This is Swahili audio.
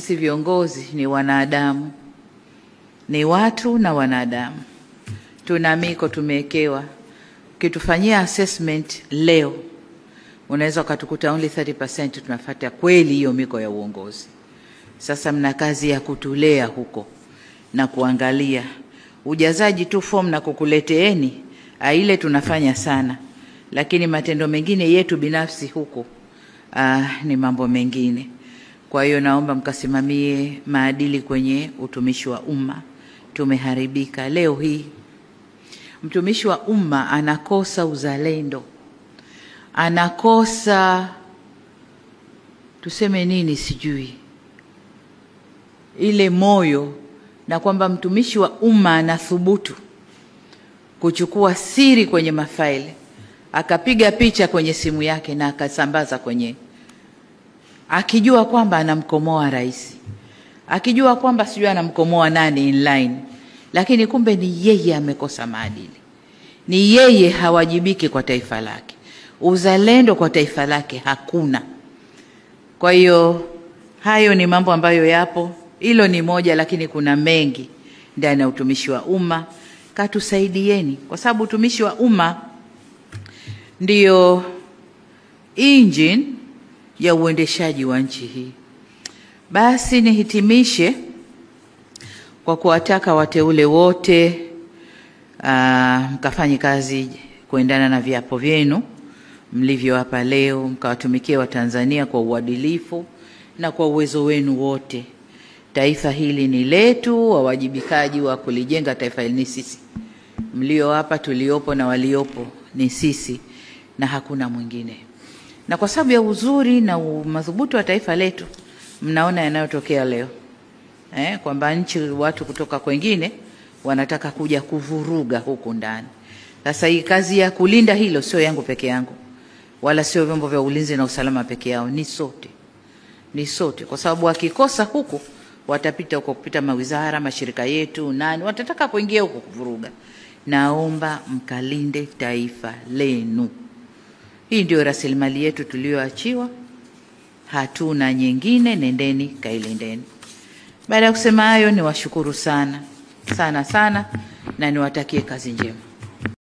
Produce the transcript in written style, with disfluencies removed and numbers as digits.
sisi viongozi ni wanadamu, ni watu na wanadamu. Tuna miko tumewekewa. Ukitufanyia assessment leo, unaweza ukatukuta only 30% tunafuata kweli hiyo miko ya uongozi. Sasa mna kazi ya kutulea huko na kuangalia ujazaji tu form na kukuleteeni ile tunafanya sana, lakini matendo mengine yetu binafsi huko ni mambo mengine. Kwa hiyo naomba mkasimamie maadili kwenye utumishi wa umma. Tumeharibika leo hii. Mtumishi wa umma anakosa uzalendo, anakosa tuseme nini sijui, ile moyo, na kwamba mtumishi wa umma anathubutu kuchukua siri kwenye mafaili, akapiga picha kwenye simu yake na akasambaza kwenye, akijua kwamba anamkomoa rais, akijua kwamba sijui anamkomoa nani inline, lakini kumbe ni yeye amekosa maadili, ni yeye hawajibiki kwa taifa lake, uzalendo kwa taifa lake hakuna. Kwa hiyo hayo ni mambo ambayo yapo. Hilo ni moja, lakini kuna mengi ndani ya utumishi wa umma. Katusaidieni, kwa sababu utumishi wa umma ndio engine ya uendeshaji wa nchi hii. Basi nihitimishe kwa kuwataka wateule wote mkafanye kazi kuendana na viapo vyenu mlivyo hapa leo, mkawatumikie Watanzania kwa uadilifu na kwa uwezo wenu wote. Taifa hili ni letu, wawajibikaji wa kulijenga taifa hili ni sisi. Mlio hapa, tuliopo na waliopo ni sisi na hakuna mwingine. Na kwa sababu ya uzuri na madhubuti wa taifa letu, mnaona yanayotokea leo. Kwamba nchi, watu kutoka kwingine wanataka kuja kuvuruga huku ndani. Sasa hii kazi ya kulinda hilo sio yangu peke yangu, wala sio vyombo vya ulinzi na usalama peke yao, ni sote. Ni sote, kwa sababu wakikosa huku watapita huko, kupita mawizara, mashirika yetu, nani watataka kuingia huko kuvuruga. Naomba mkalinde taifa lenu. Hii ndio rasilimali yetu tulioachiwa, hatuna nyingine, nendeni kailindeni. Baada ya kusema hayo, niwashukuru sana sana sana na niwatakie kazi njema.